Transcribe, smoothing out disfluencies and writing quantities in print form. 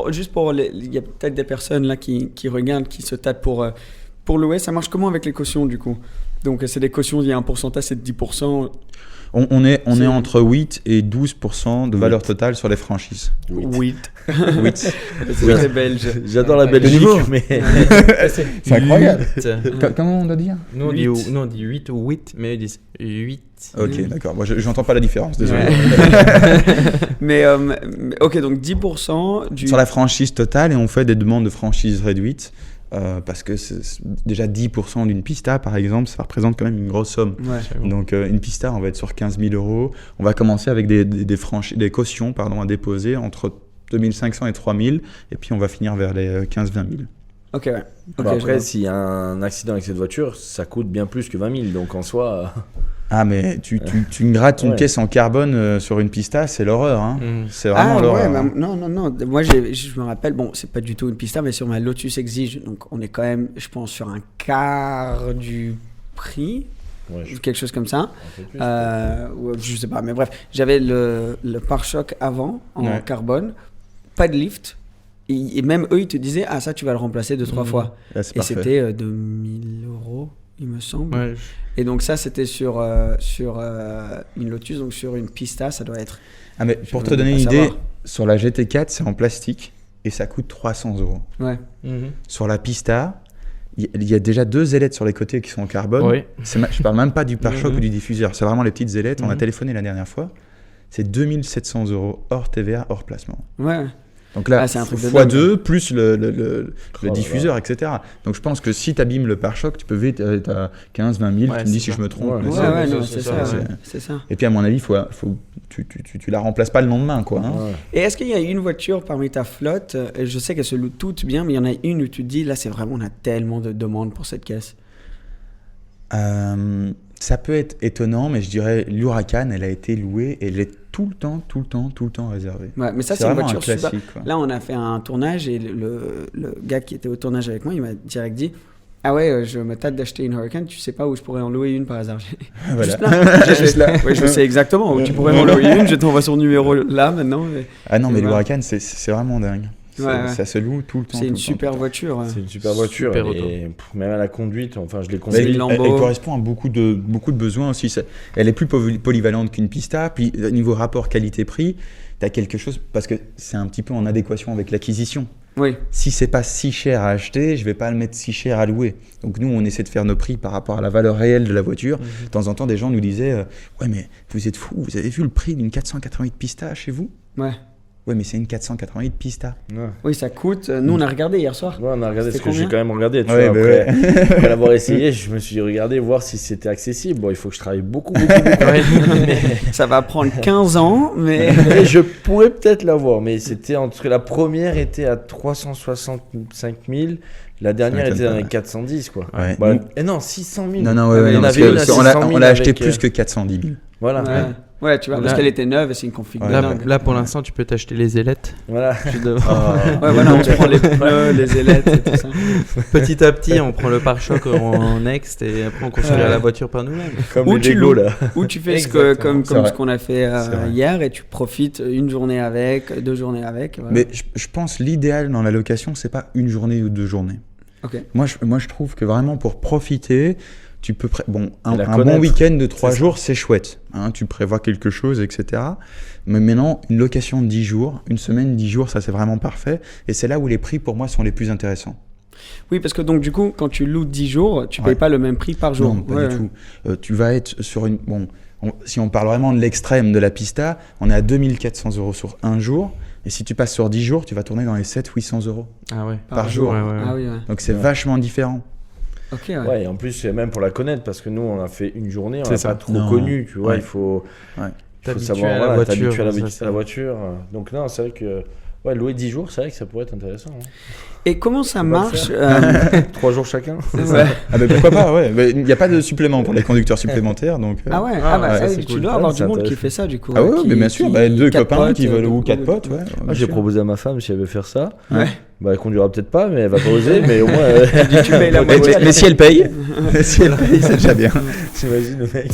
juste pour il y a peut-être des personnes là qui regardent, qui se tâtent pour louer. Ça marche comment avec les cautions du coup? Donc c'est des cautions, il y a un pourcentage, c'est de 10%. On est entre 8 et 12% de valeur totale sur les franchises. 8. C'est belge. J'adore la Belgique, mais c'est incroyable. Comment on doit dire? Nous on dit 8 ou 8, mais ils disent 8. Ok, d'accord. Moi, j'entends pas la différence, désolé. Mais ok, donc 10% du... Sur la franchise totale, et on fait des demandes de franchise réduite. Parce que déjà 10% d'une pista, par exemple, ça représente quand même une grosse somme. Ouais. Donc une pista, on va être sur 15 000 €. On va commencer avec des cautions à déposer entre 2 500 et 3 000, et puis on va finir vers les 15 000 - 20 000. Ok, ouais. Bon, après, s'il y a un accident avec cette voiture, ça coûte bien plus que 20 000. Donc en soi... Ah, mais tu me grattes une caisse en carbone sur une pista, c'est l'horreur. Hein. C'est vraiment l'horreur. Ouais, non. Moi, je me rappelle, bon, c'est pas du tout une pista, mais sur ma Lotus Exige, donc on est quand même, je pense, sur un quart du prix. Ouais, quelque chose comme ça. Je sais pas, mais bref, j'avais le pare-choc avant en carbone, pas de lift. Et même eux, ils te disaient, ah, ça, tu vas le remplacer 2-3 fois. Là, et c'était 2 000 €, il me semble. Ouais. Et donc, ça, c'était sur une Lotus, donc sur une pista, ça doit être. Ah, mais pour te donner une idée, sur la GT4, c'est en plastique et ça coûte 300 €. Ouais. Sur la pista, il y a déjà 2 ailettes sur les côtés qui sont en carbone. Oui. Je parle même pas du pare-choc ou du diffuseur, c'est vraiment les petites ailettes. On a téléphoné la dernière fois. C'est 2 700 € hors TVA, hors placement. Ouais. Donc là, c'est un truc x2 plus le diffuseur, etc. Donc je pense que si tu abîmes le pare-choc, tu peux vite être à 15, 20 000. Tu me dis si je me trompe. C'est ça. Et puis à mon avis, tu la remplaces pas le lendemain, quoi. Hein. Ouais. Et est-ce qu'il y a une voiture parmi ta flotte, je sais qu'elle se loue toutes bien, mais il y en a une où tu te dis, là c'est vraiment, on a tellement de demandes pour cette caisse. Ça peut être étonnant, mais je dirais l'Huracan, elle a été louée et elle est tout le temps réservée. Ouais, mais ça, c'est une voiture super. Là, on a fait un tournage et le gars qui était au tournage avec moi, il m'a direct dit, ah ouais, je me tâte d'acheter une Huracan, tu sais pas où je pourrais en louer une par hasard. Voilà. Juste là. Ouais, je sais exactement où tu pourrais m'en louer une, je t'envoie son numéro là maintenant. Ah non, mais l'Huracan, c'est vraiment dingue. Ça se loue tout le temps. C'est une super voiture. C'est une super voiture. Et même à la conduite, enfin, je l'ai conduite. Elle correspond à beaucoup de besoins aussi. Elle est plus polyvalente qu'une pista. Puis, niveau rapport qualité-prix, tu as quelque chose, parce que c'est un petit peu en adéquation avec l'acquisition. Oui. Si c'est pas si cher à acheter, je vais pas le mettre si cher à louer. Donc nous, on essaie de faire nos prix par rapport à la valeur réelle de la voiture. De temps en temps, des gens nous disaient ouais, mais vous êtes fous, vous avez vu le prix d'une 488 Pista chez vous? Ouais. Ouais, mais c'est une 488 Pista. Ouais. Oui, ça coûte. Nous, on a regardé hier soir. Ouais, on a regardé, parce que j'ai quand même regardé. Tu vois, après l'avoir essayé, je me suis regardé voir si c'était accessible. Bon, il faut que je travaille beaucoup. Mais ça va prendre 15 ans, mais je pourrais peut-être l'avoir. Mais c'était entre la première était à 365 000. La dernière était dans les 410, quoi. Ouais. Bah, et non, 600 000. Non, on l'a acheté plus que 410 000. Voilà. Ouais, tu vois, parce qu'elle était neuve et c'est une config. Là, pour l'instant, tu peux t'acheter les ailettes. Voilà. Ouais, voilà, on se prend les pneus, les ailettes et tout ça. Petit à petit, on prend le pare-choc en next et après on construit la voiture par nous-mêmes. Comme les Lego, là. Ou tu fais comme ce qu'on a fait hier et tu profites une journée avec, 2 journées avec. Voilà. Mais je pense l'idéal dans la location, c'est pas une journée ou 2 journées. Okay. Moi, je trouve que vraiment pour profiter, tu peux un bon week-end de 3 jours, c'est chouette. Hein, tu prévois quelque chose, etc. Mais maintenant, une location de 10 jours, une semaine, 10 jours, ça c'est vraiment parfait. Et c'est là où les prix pour moi sont les plus intéressants. Oui, parce que donc du coup, quand tu loues 10 jours, tu ne payes pas le même prix par jour. Non, pas du tout. Tu vas être sur une... si on parle vraiment de l'extrême de la pista, on est à 2 400 € sur un jour. Et si tu passes sur 10 jours, tu vas tourner dans les 700-800 € par jour. Ah oui, ouais. Donc c'est vachement différent. Ok, ouais. Ouais, et en plus, c'est même pour la connaître, parce que nous, on a fait une journée, on n'a pas trop connu, tu vois, il faut savoir, t'habituer à la voiture. Donc non, c'est vrai que louer 10 jours, c'est vrai que ça pourrait être intéressant. Hein. Et comment ça marche 3 jours chacun. Ah ben pourquoi pas, ouais. Il n'y a pas de supplément pour les conducteurs supplémentaires. Donc, Ah ouais, tu dois avoir du monde qui fait ça du coup. Ah ouais, mais bien sûr, 2 copains qui veulent ou 4 potes. J'ai proposé à ma femme si elle veut faire ça. Ouais. Bah, elle conduira peut-être pas, mais elle va pas oser, mais au moins. Mais si elle paye, c'est déjà bien. J'imagine le mec.